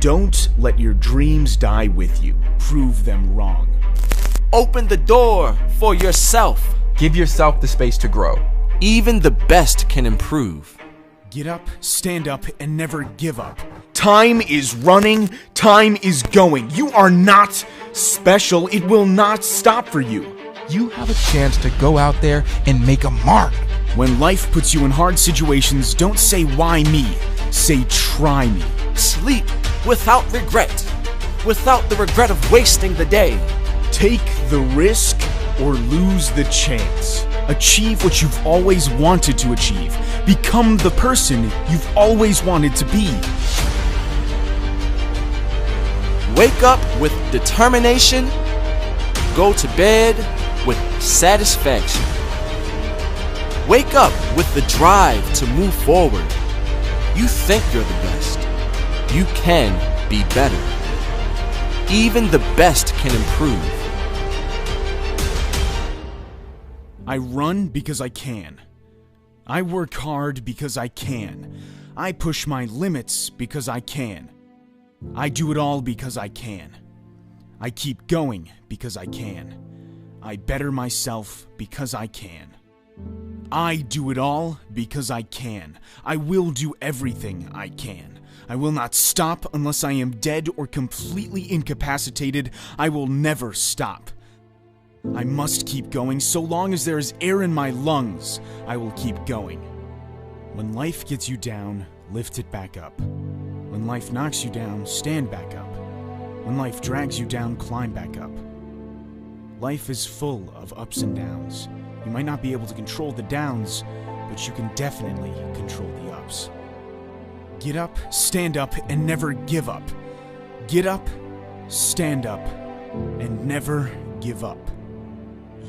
Don't let your dreams die with you. Prove them wrong. Open the door for yourself. Give yourself the space to grow. Even the best can improve. Get up, stand up, and never give up. Time is running, time is going. You are not special. It will not stop for you. You have a chance to go out there and make a mark. When life puts you in hard situations, don't say why me. Say try me. Sleep without regret. Without the regret of wasting the day. Take the risk or lose the chance. Achieve what you've always wanted to achieve. Become the person you've always wanted to be. Wake up with determination. Go to bed with satisfaction. Wake up with the drive to move forward. You think you're the best. You can be better. Even the best can improve. I run because I can. I work hard because I can. I push my limits because I can. I do it all because I can. I keep going because I can. I better myself because I can. I do it all because I can. I will do everything I can. I will not stop unless I am dead or completely incapacitated. I will never stop. I must keep going. So long as there is air in my lungs, I will keep going. When life gets you down, lift it back up. When life knocks you down, stand back up. When life drags you down, climb back up. Life is full of ups and downs. You might not be able to control the downs, but you can definitely control the ups. Get up, stand up, and never give up. Get up, stand up, and never give up.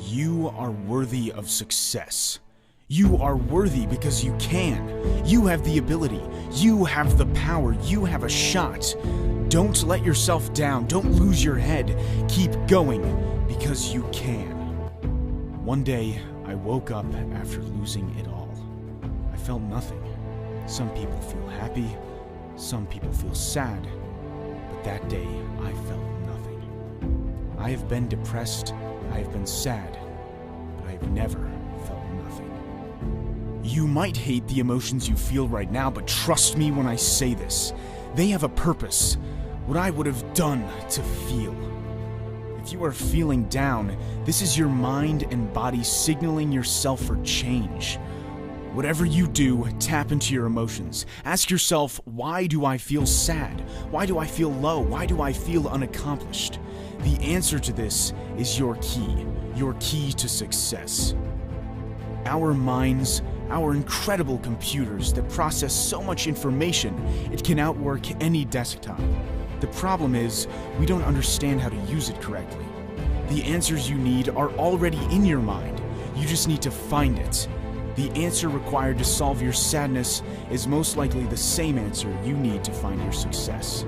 You are worthy of success. You are worthy because you can. You have the ability. You have the power. You have a shot. Don't let yourself down. Don't lose your head. Keep going because you can. One day, I woke up after losing it all. I felt nothing. Some people feel happy. Some people feel sad. But that day, I felt nothing. I have been depressed. I have been sad, but I have never felt nothing. You might hate the emotions you feel right now, but trust me when I say this. They have a purpose, what I would have done to feel. If you are feeling down, this is your mind and body signaling yourself for change. Whatever you do, tap into your emotions. Ask yourself, why do I feel sad? Why do I feel low? Why do I feel unaccomplished? The answer to this is your key to success. Our minds, our incredible computers that process so much information, it can outwork any desktop. The problem is, we don't understand how to use it correctly. The answers you need are already in your mind. You just need to find it. The answer required to solve your sadness is most likely the same answer you need to find your success.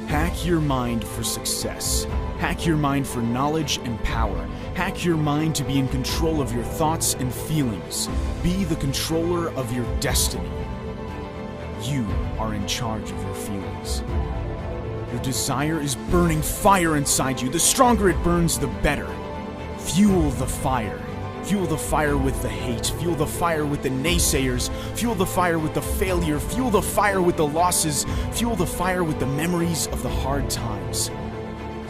Hack your mind for success. Hack your mind for knowledge and power. Hack your mind to be in control of your thoughts and feelings. Be the controller of your destiny. You are in charge of your feelings. Your desire is burning fire inside you. The stronger it burns, the better. Fuel the fire. Fuel the fire with the hate. Fuel the fire with the naysayers. Fuel the fire with the failure. Fuel the fire with the losses. Fuel the fire with the memories of the hard times.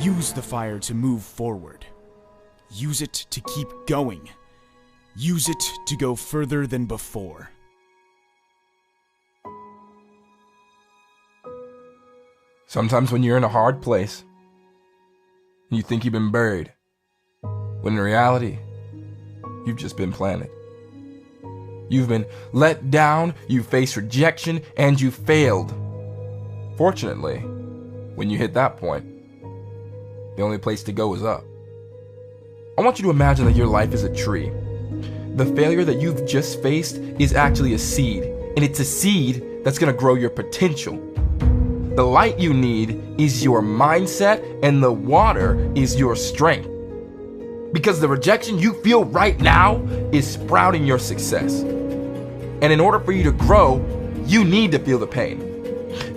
Use the fire to move forward. Use it to keep going. Use it to go further than before. Sometimes when you're in a hard place, you think you've been buried, when in reality, you've just been planted. You've been let down, you faced rejection, and you failed. Fortunately, when you hit that point, the only place to go is up. I want you to imagine that your life is a tree. The failure that you've just faced is actually a seed, and it's a seed that's going to grow your potential. The light you need is your mindset, and the water is your strength. Because the rejection you feel right now is sprouting your success. And in order for you to grow, you need to feel the pain.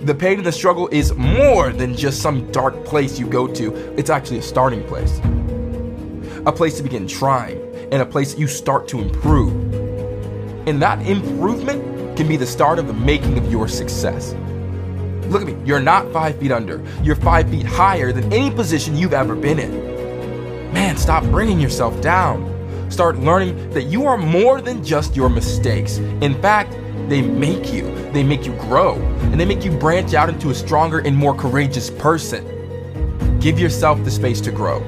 The pain and the struggle is more than just some dark place you go to. It's actually a starting place. A place to begin trying, and a place that you start to improve. And that improvement can be the start of the making of your success. Look at me, you're not 5 feet under. You're 5 feet higher than any position you've ever been in. Man, stop bringing yourself down. Start learning that you are more than just your mistakes. In fact, they make you grow, and they make you branch out into a stronger and more courageous person. Give yourself the space to grow.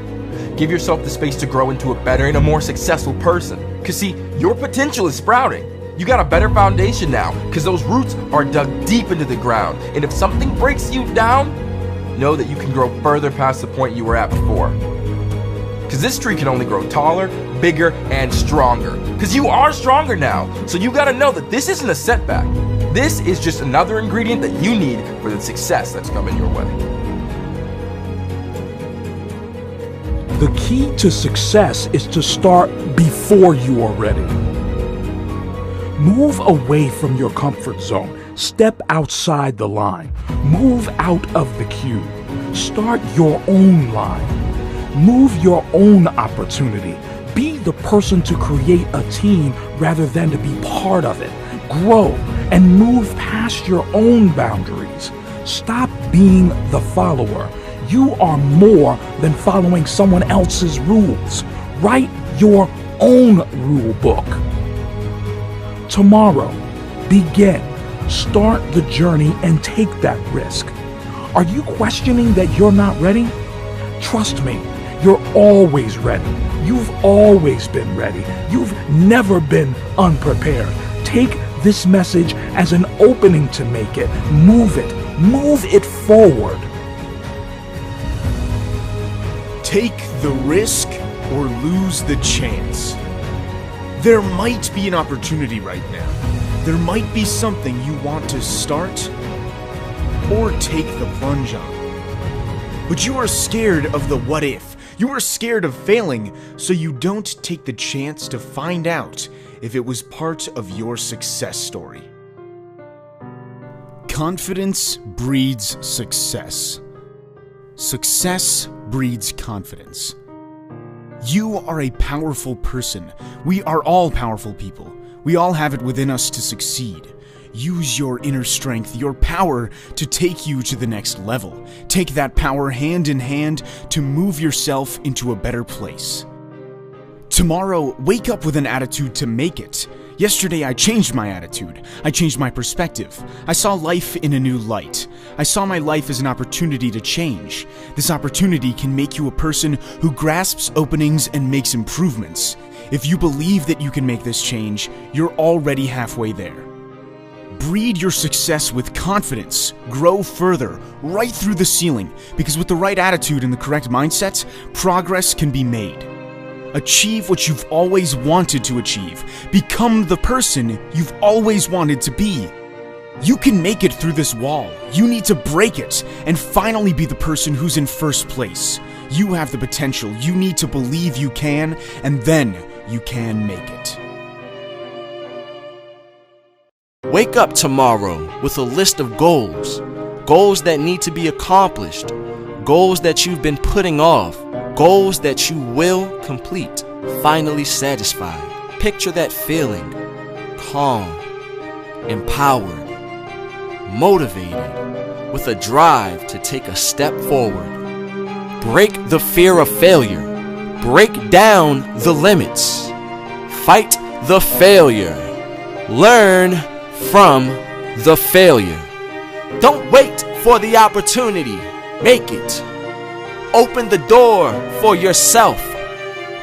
Give yourself the space to grow into a better and a more successful person. Because see, your potential is sprouting. You got a better foundation now, because those roots are dug deep into the ground. And if something breaks you down, know that you can grow further past the point you were at before. Because this tree can only grow taller, bigger, and stronger. Because you are stronger now. So you got to know that this isn't a setback. This is just another ingredient that you need for the success that's coming your way. The key to success is to start before you are ready. Move away from your comfort zone. Step outside the line. Move out of the queue. Start your own line. Move your own opportunity. Be the person to create a team rather than to be part of it. Grow and move past your own boundaries. Stop being the follower. You are more than following someone else's rules. Write your own rule book. Tomorrow, begin. Start the journey and take that risk. Are you questioning that you're not ready? Trust me, you're always ready. You've always been ready. You've never been unprepared. Take this message as an opening to make it. Move it forward. Take the risk or lose the chance. There might be an opportunity right now. There might be something you want to start or take the plunge on. But you are scared of the what if. You are scared of failing, so you don't take the chance to find out if it was part of your success story. Confidence breeds success. Success breeds confidence. You are a powerful person. We are all powerful people. We all have it within us to succeed. Use your inner strength, your power, to take you to the next level. Take that power hand in hand to move yourself into a better place. Tomorrow, wake up with an attitude to make it. Yesterday, I changed my attitude. I changed my perspective. I saw life in a new light. I saw my life as an opportunity to change. This opportunity can make you a person who grasps openings and makes improvements. If you believe that you can make this change, you're already halfway there. Breed your success with confidence. Grow further, right through the ceiling, because with the right attitude and the correct mindset, progress can be made. Achieve what you've always wanted to achieve. Become the person you've always wanted to be. You can make it through this wall. You need to break it and finally be the person who's in first place. You have the potential. You need to believe you can, and then you can make it. Wake up tomorrow with a list of goals. Goals that need to be accomplished. Goals that you've been putting off. Goals that you will complete. Finally satisfied. Picture that feeling. Calm. Empowered. Motivated. With a drive to take a step forward. Break the fear of failure. Break down the limits. Fight the failure. Learn from the failure. Don't wait for the opportunity. Make it. Open the door for yourself.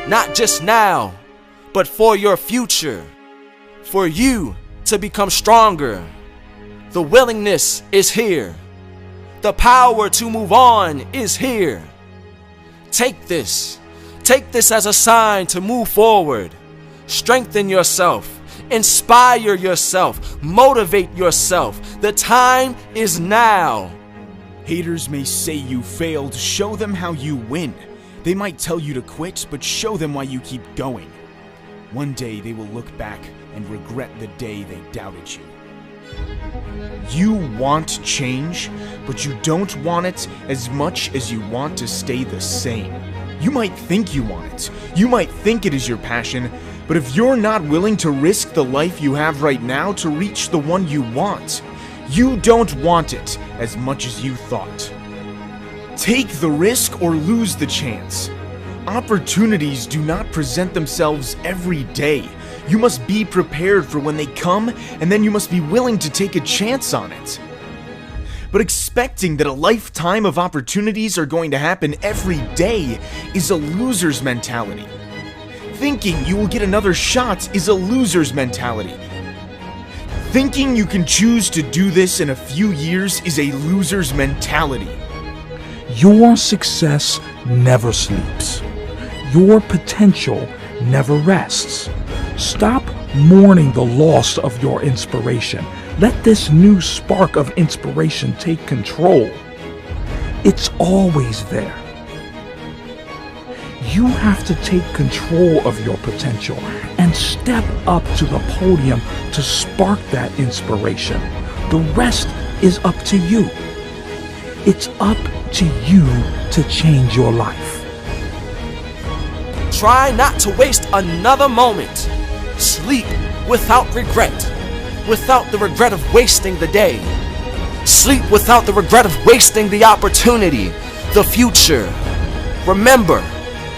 Not just now, but for your future. For you to become stronger. The willingness is here. The power to move on is here. Take this. Take this as a sign to move forward. Strengthen yourself. Inspire yourself. Motivate yourself. The time is now. Haters may say you failed. Show them how you win. They might tell you to quit, but show them why you keep going. One day they will look back and regret the day they doubted you. You want change, but you don't want it as much as you want to stay the same. You might think you want it. You might think it is your passion, but if you're not willing to risk the life you have right now to reach the one you want, you don't want it as much as you thought. Take the risk or lose the chance. Opportunities do not present themselves every day. You must be prepared for when they come, and then you must be willing to take a chance on it. But expecting that a lifetime of opportunities are going to happen every day is a loser's mentality. Thinking you will get another shot is a loser's mentality. Thinking you can choose to do this in a few years is a loser's mentality. Your success never sleeps. Your potential never rests. Stop mourning the loss of your inspiration. Let this new spark of inspiration take control. It's always there. You have to take control of your potential and step up to the podium to spark that inspiration. The rest is up to you. It's up to you to change your life. Try not to waste another moment. Sleep without regret, without the regret of wasting the day. Sleep without the regret of wasting the opportunity, the future. Remember,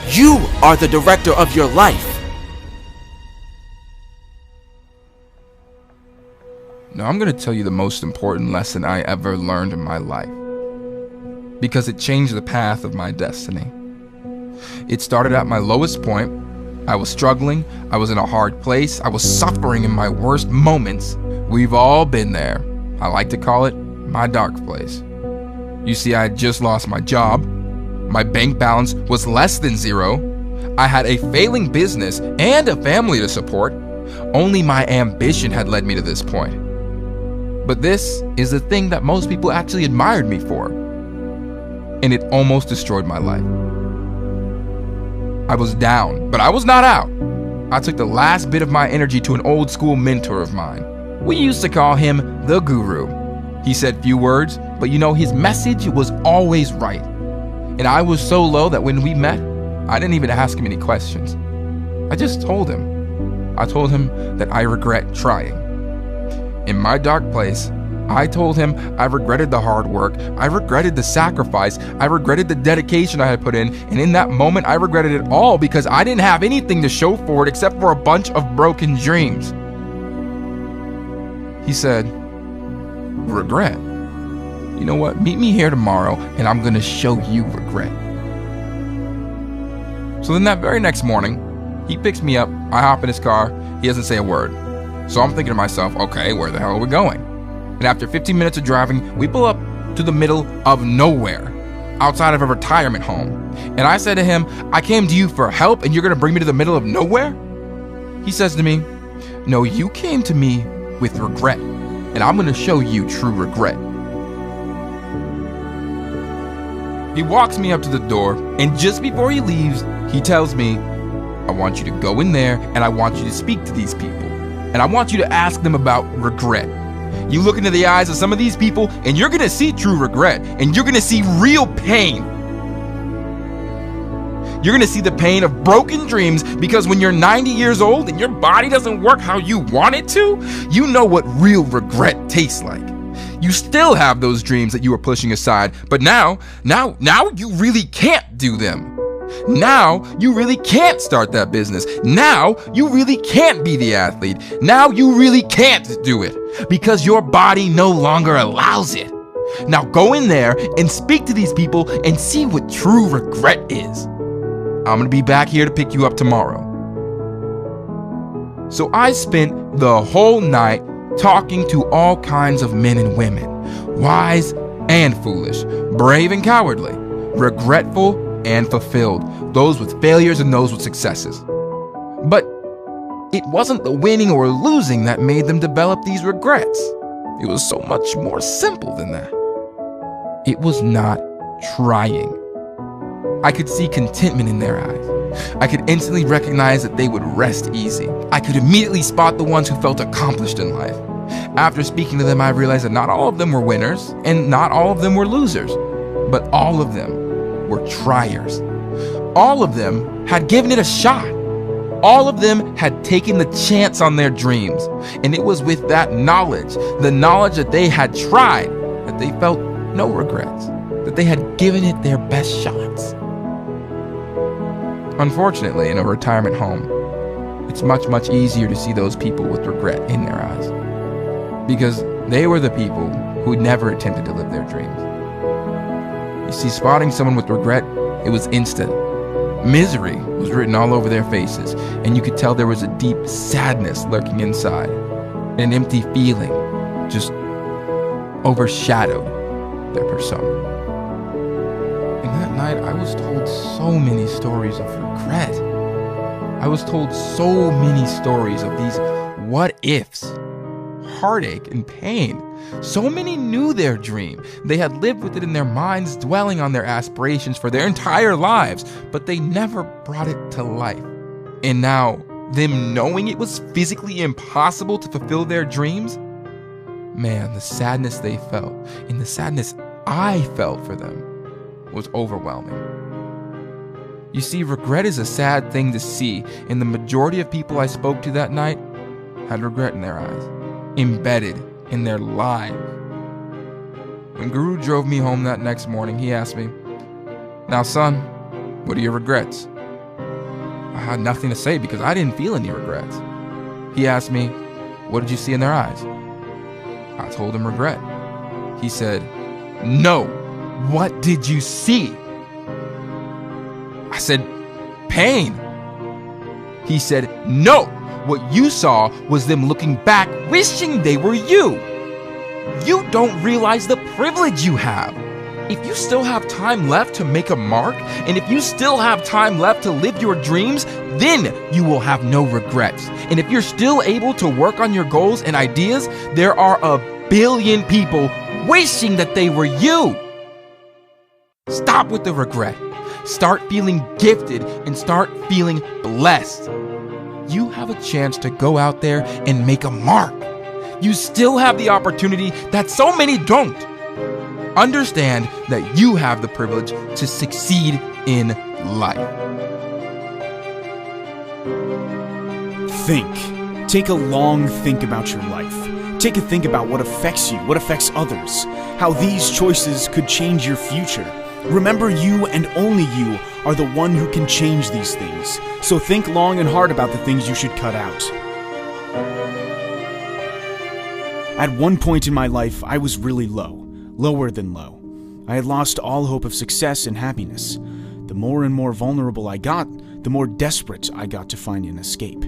you are the director of your life. Now I'm going to tell you the most important lesson I ever learned in my life, because it changed the path of my destiny. It started at my lowest point. I was struggling, I was in a hard place, I was suffering in my worst moments. We've all been there. I like to call it my dark place. You see, I had just lost my job. My bank balance was less than zero. I had a failing business and a family to support. Only my ambition had led me to this point. But this is the thing that most people actually admired me for. And it almost destroyed my life. I was down, but I was not out. I took the last bit of my energy to an old school mentor of mine. We used to call him the Guru. He said few words, but his message was always right. And I was so low that when we met, I didn't even ask him any questions. I just told him. I told him that I regret trying. In my dark place, I told him I regretted the hard work, I regretted the sacrifice, I regretted the dedication I had put in, and in that moment I regretted it all because I didn't have anything to show for it except for a bunch of broken dreams. He said, regret? You know what, meet me here tomorrow and I'm gonna show you regret. So then that very next morning, he picks me up, I hop in his car, he doesn't say a word. So I'm thinking to myself, okay, where the hell are we going? And after 15 minutes of driving, we pull up to the middle of nowhere, outside of a retirement home. And I said to him, I came to you for help and you're gonna bring me to the middle of nowhere? He says to me, no, you came to me with regret, and I'm gonna show you true regret. He walks me up to the door, and just before he leaves, he tells me, I want you to go in there and I want you to speak to these people. And I want you to ask them about regret. You look into the eyes of some of these people and you're gonna see true regret, and you're gonna see real pain. You're gonna see the pain of broken dreams, because when you're 90 years old and your body doesn't work how you want it to, you know what real regret tastes like. You still have those dreams that you were pushing aside, but now you really can't do them. Now you really can't start that business. Now you really can't be the athlete. Now you really can't do it because your body no longer allows it. Now go in there and speak to these people and see what true regret is. I'm gonna be back here to pick you up tomorrow. So I spent the whole night talking to all kinds of men and women, wise and foolish, brave and cowardly, regretful and fulfilled, those with failures and those with successes. But it wasn't the winning or losing that made them develop these regrets. It was so much more simple than that. It was not trying. I could see contentment in their eyes. I could instantly recognize that they would rest easy. I could immediately spot the ones who felt accomplished in life. After speaking to them, I realized that not all of them were winners and not all of them were losers, but all of them were triers. All of them had given it a shot. All of them had taken the chance on their dreams. And it was with that knowledge, the knowledge that they had tried, that they felt no regrets, that they had given it their best shots. Unfortunately, in a retirement home, it's much, much easier to see those people with regret in their eyes, because they were the people who never attempted to live their dreams. You see, spotting someone with regret, it was instant. Misery was written all over their faces, and you could tell there was a deep sadness lurking inside. An empty feeling just overshadowed their persona. And that night, I was told so many stories of regret. I was told so many stories of these what ifs, heartache and pain. So many knew their dream. They had lived with it in their minds, dwelling on their aspirations for their entire lives, but they never brought it to life. And now, them knowing it was physically impossible to fulfill their dreams, man, the sadness they felt and the sadness I felt for them was overwhelming. You see, regret is a sad thing to see, and the majority of people I spoke to that night had regret in their eyes, embedded in their lives. When Guru drove me home that next morning, he asked me, "Now, son, what are your regrets?" I had nothing to say because I didn't feel any regrets. He asked me, "What did you see in their eyes?" I told him regret. He said, "No, what did you see?" I said, "Pain." He said, "No, what you saw was them looking back, wishing they were you. You don't realize the privilege you have. If you still have time left to make a mark, and if you still have time left to live your dreams, then you will have no regrets. And if you're still able to work on your goals and ideas, there are 1 billion people wishing that they were you. Stop with the regret. Start feeling gifted and start feeling blessed. You have a chance to go out there and make a mark. You still have the opportunity that so many don't. Understand that you have the privilege to succeed in life." Think. Take a long think about your life. Take a think about what affects you, what affects others, how these choices could change your future. Remember, you and only you are the one who can change these things. So think long and hard about the things you should cut out. At one point in my life, I was really low, lower than low. I had lost all hope of success and happiness. The more and more vulnerable I got, the more desperate I got to find an escape.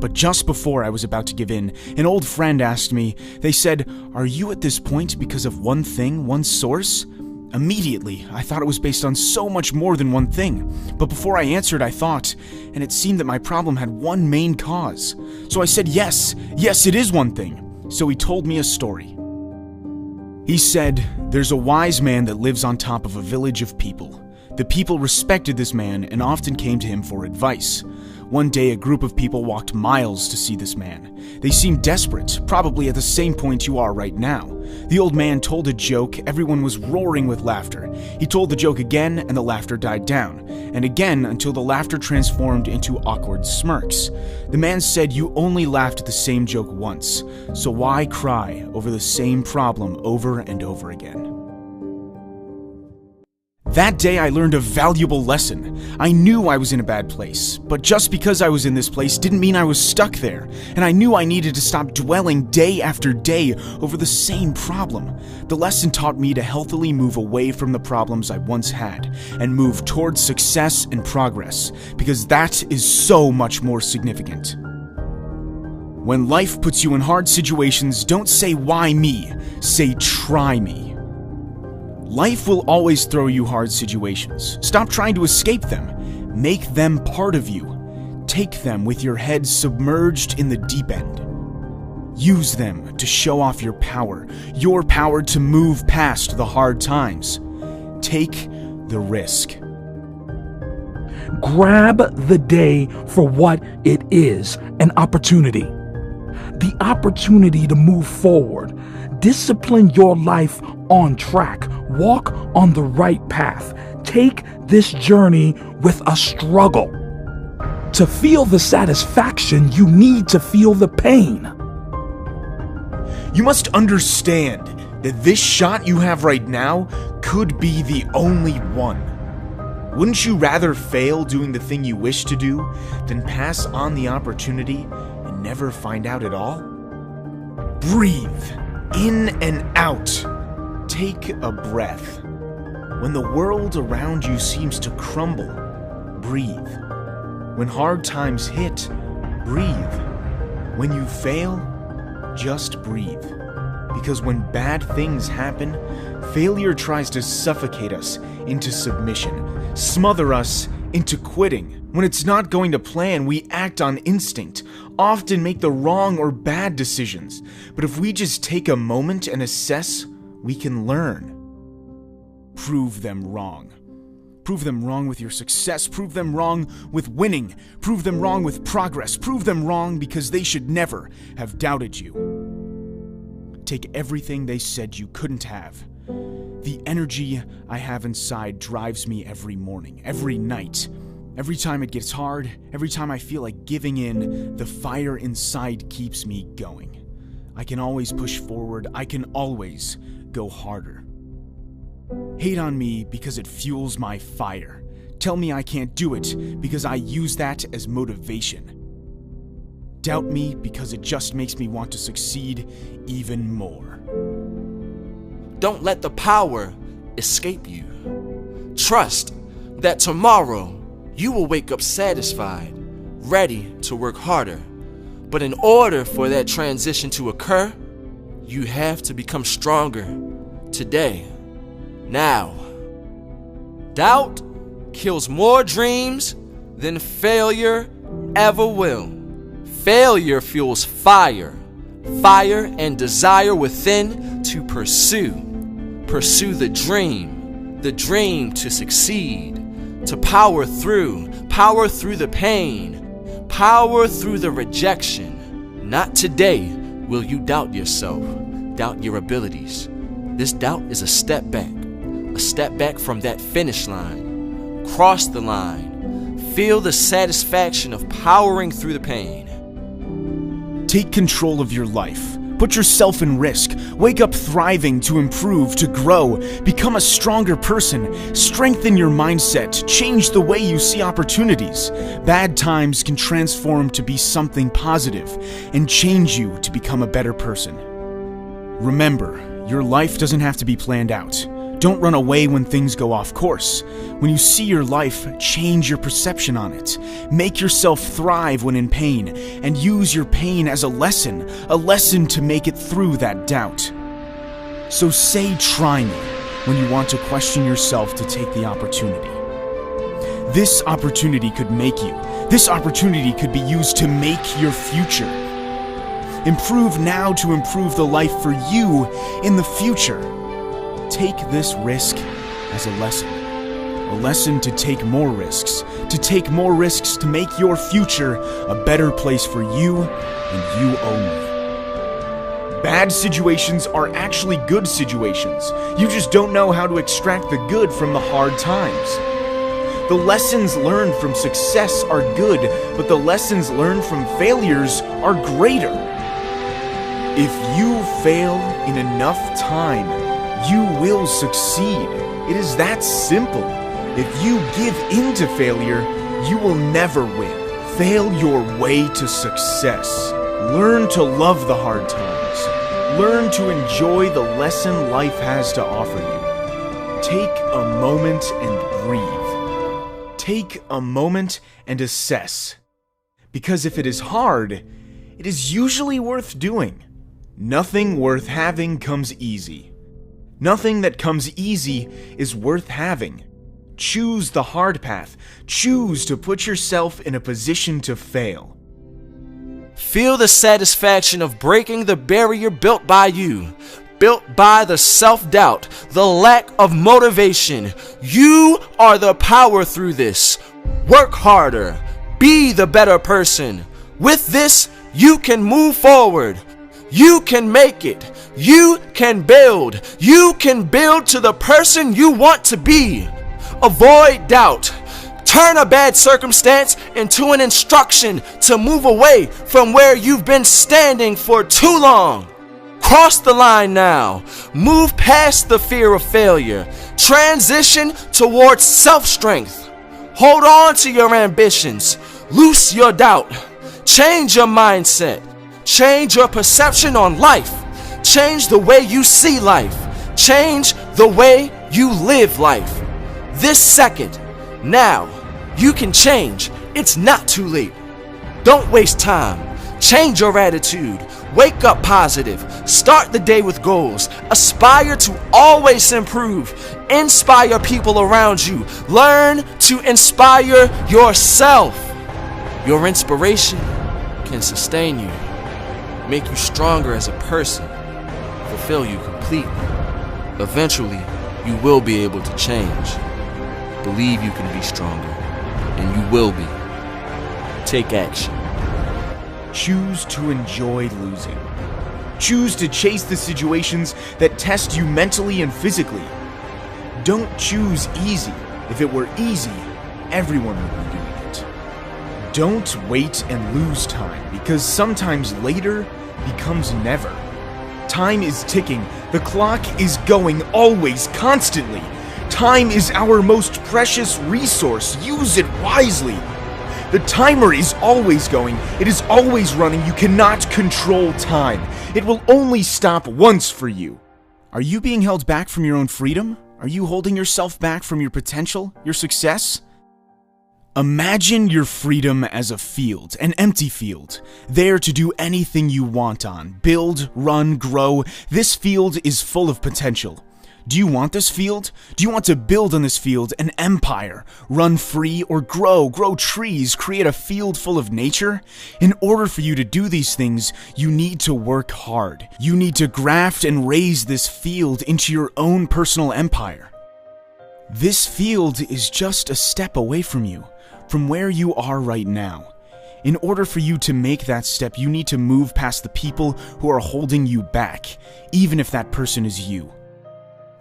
But just before I was about to give in, an old friend asked me, they said, "Are you at this point because of one thing, one source?" Immediately, I thought it was based on so much more than one thing. But before I answered, I thought, and it seemed that my problem had one main cause. So I said, yes, it is one thing. So he told me a story. He said, "There's a wise man that lives on top of a village of people. The people respected this man and often came to him for advice. One day, a group of people walked miles to see this man. They seemed desperate, probably at the same point you are right now. The old man told a joke, everyone was roaring with laughter. He told the joke again, and the laughter died down, and again until the laughter transformed into awkward smirks. The man said you only laughed at the same joke once, so why cry over the same problem over and over again?" That day I learned a valuable lesson. I knew I was in a bad place, but just because I was in this place didn't mean I was stuck there, and I knew I needed to stop dwelling day after day over the same problem. The lesson taught me to healthily move away from the problems I once had, and move towards success and progress, because that is so much more significant. When life puts you in hard situations, don't say, "Why me?" Say, "Try me." Life will always throw you hard situations. Stop trying to escape them. Make them part of you. Take them with your head submerged in the deep end. Use them to show off your power to move past the hard times. Take the risk. Grab the day for what it is, an opportunity. The the opportunity to move forward. Discipline your life on track. Walk on the right path. Take this journey with a struggle. To feel the satisfaction, you need to feel the pain. You must understand that this shot you have right now could be the only one. Wouldn't you rather fail doing the thing you wish to do than pass on the opportunity and never find out at all? Breathe in and out. Take a breath. When the world around you seems to crumble, breathe. When hard times hit, breathe. When you fail, just breathe. Because when bad things happen, failure tries to suffocate us into submission, smother us into quitting. When it's not going to plan, we act on instinct, often make the wrong or bad decisions. But if we just take a moment and assess, we can learn. Prove them wrong. Prove them wrong with your success. Prove them wrong with winning. Prove them wrong with progress. Prove them wrong because they should never have doubted you. Take everything they said you couldn't have. The energy I have inside drives me every morning, every night. Every time it gets hard, every time I feel like giving in, the fire inside keeps me going. I can always push forward. I can always go harder. Hate on me because it fuels my fire. Tell me I can't do it because I use that as motivation. Doubt me because it just makes me want to succeed even more. Don't let the power escape you. Trust that tomorrow you will wake up satisfied, ready to work harder. But in order for that transition to occur, you have to become stronger today, now. Doubt kills more dreams than failure ever will. Failure fuels fire and desire within to pursue the dream to succeed, to power through the pain, power through the rejection. Not today will you doubt yourself, doubt your abilities. This doubt is a step back from that finish line. Cross the line. Feel the satisfaction of powering through the pain. Take control of your life. Put yourself in risk. Wake up thriving to improve, to grow. Become a stronger person. Strengthen your mindset. Change the way you see opportunities. Bad times can transform to be something positive and change you to become a better person. Remember, your life doesn't have to be planned out. Don't run away when things go off course. When you see your life, change your perception on it. Make yourself thrive when in pain, and use your pain as a lesson to make it through that doubt. So say try me when you want to question yourself to take the opportunity. This opportunity could make you. This opportunity could be used to make your future. Improve now to improve the life for you in the future. Take this risk as a lesson to take more risks, to make your future a better place for you and you only. Bad situations are actually good situations. You just don't know how to extract the good from the hard times. The lessons learned from success are good, but the lessons learned from failures are greater. If you fail in enough time, you will succeed. It is that simple. If you give in to failure, you will never win. Fail your way to success. Learn to love the hard times. Learn to enjoy the lesson life has to offer you. Take a moment and breathe. Take a moment and assess. Because if it is hard, it is usually worth doing. Nothing worth having comes easy. Nothing that comes easy is worth having. Choose the hard path. Choose to put yourself in a position to fail. Feel the satisfaction of breaking the barrier built by you, built by the self-doubt, the lack of motivation. You are the power through this. Work harder. Be the better person. With this, You can move forward. You can make it. You can build. You can build to the person you want to be. Avoid doubt. Turn a bad circumstance into an instruction to move away from where you've been standing for too long. Cross the line now. Move past the fear of failure. Transition towards self-strength. Hold on to your ambitions. Loose your doubt. Change your mindset. Change your perception on life. Change the way you see life. Change the way you live life. This second, now, you can change. It's not too late. Don't waste time. Change your attitude. Wake up positive. Start the day with goals. Aspire to always improve. Inspire people around you. Learn to inspire yourself. Your inspiration can sustain you, make you stronger as a person, fulfill you completely. Eventually, you will be able to change. Believe you can be stronger, and you will be. Take action. Choose to enjoy losing. Choose to chase the situations that test you mentally and physically. Don't choose easy. If it were easy, everyone would be doing it. Don't wait and lose time, because sometimes later becomes never. Time is ticking. The clock is going always, constantly. Time is our most precious resource. Use it wisely. The timer is always going. It is always running. You cannot control time. It will only stop once for you. Are you being held back from your own freedom? Are you holding yourself back from your potential, your success? Imagine your freedom as a field, an empty field, there to do anything you want on. Build, run, grow. This field is full of potential. Do you want this field? Do you want to build on this field an empire, run free, or grow trees, create a field full of nature? In order for you to do these things, you need to work hard. You need to graft and raise this field into your own personal empire. This field is just a step away from you, from where you are right now. In order for you to make that step, you need to move past the people who are holding you back, even if that person is you.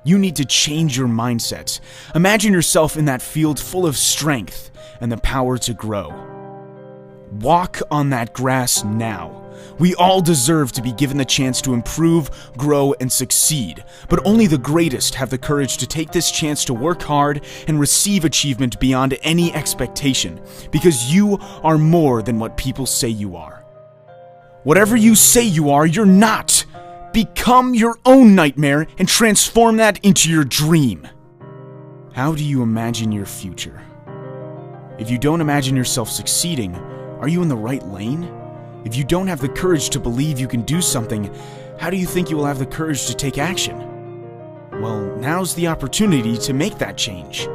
You need to change your mindset. Imagine yourself in that field full of strength and the power to grow. Walk on that grass now. We all deserve to be given the chance to improve, grow, and succeed, but only the greatest have the courage to take this chance to work hard and receive achievement beyond any expectation, because you are more than what people say you are. Whatever you say you are, you're not. Become your own nightmare and transform that into your dream. How do you imagine your future? If you don't imagine yourself succeeding, are you in the right lane? If you don't have the courage to believe you can do something, how do you think you will have the courage to take action? Well, now's the opportunity to make that change.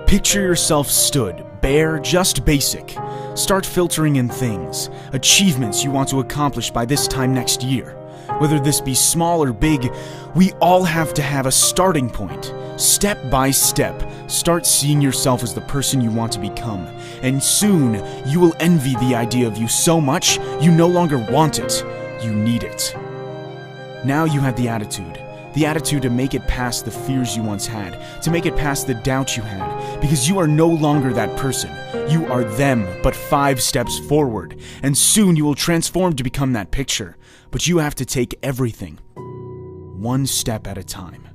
Picture yourself stood, bare, just basic. Start filtering in things, achievements you want to accomplish by this time next year. Whether this be small or big, we all have to have a starting point. Step by step, start seeing yourself as the person you want to become. And soon, you will envy the idea of you so much, you no longer want it, you need it. Now you have the attitude to make it past the fears you once had, to make it past the doubts you had, because you are no longer that person. You are them, but 5 steps forward, and soon you will transform to become that picture. But you have to take everything, 1 step at a time.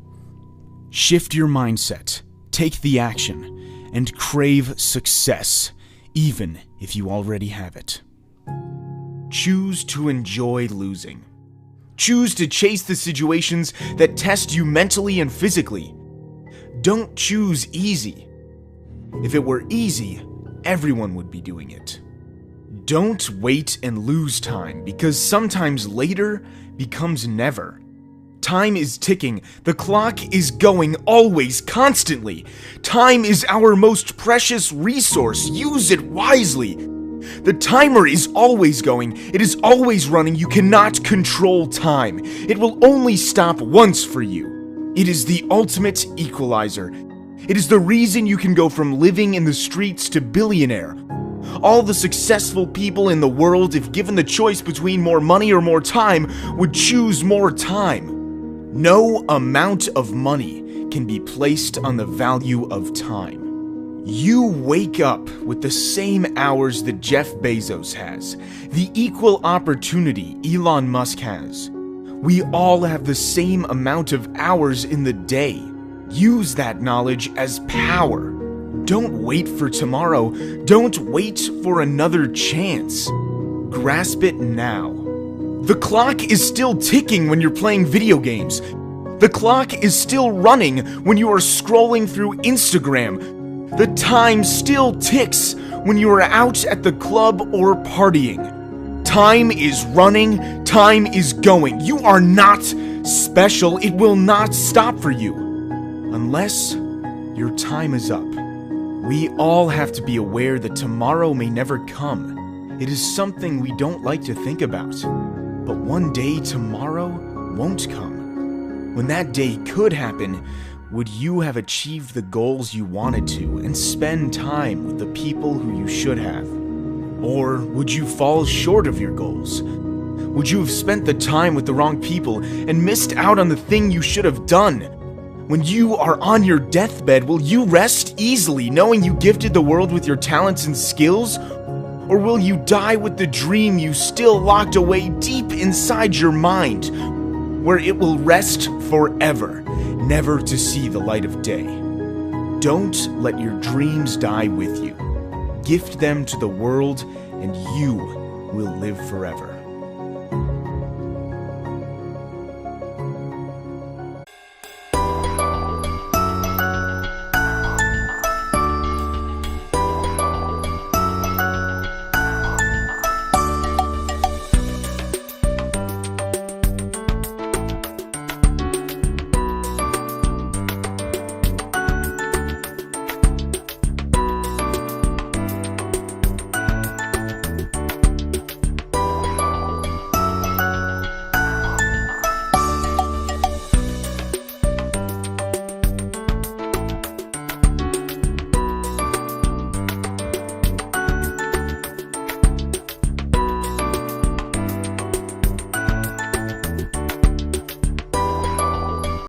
Shift your mindset, take the action, and crave success, even if you already have it. Choose to enjoy losing. Choose to chase the situations that test you mentally and physically. Don't choose easy. If it were easy, everyone would be doing it. Don't wait and lose time, because sometimes later becomes never. Time is ticking. The clock is going always, constantly. Time is our most precious resource. Use it wisely. The timer is always going. It is always running. You cannot control time. It will only stop once for you. It is the ultimate equalizer. It is the reason you can go from living in the streets to billionaire. All the successful people in the world, if given the choice between more money or more time, would choose more time. No amount of money can be placed on the value of time. You wake up with the same hours that Jeff Bezos has, the equal opportunity Elon Musk has. We all have the same amount of hours in the day. Use that knowledge as power. Don't wait for tomorrow. Don't wait for another chance. Grasp it now. The clock is still ticking when you're playing video games. The clock is still running when you are scrolling through Instagram. The time still ticks when you are out at the club or partying. Time is running, time is going. You are not special. It will not stop for you unless your time is up. We all have to be aware that tomorrow may never come. It is something we don't like to think about. But one day tomorrow won't come. When that day could happen, would you have achieved the goals you wanted to and spend time with the people who you should have? Or would you fall short of your goals? Would you have spent the time with the wrong people and missed out on the thing you should have done? When you are on your deathbed, will you rest easily knowing you gifted the world with your talents and skills? Or will you die with the dream you still locked away deep inside your mind, where it will rest forever, never to see the light of day? Don't let your dreams die with you. Gift them to the world, and you will live forever.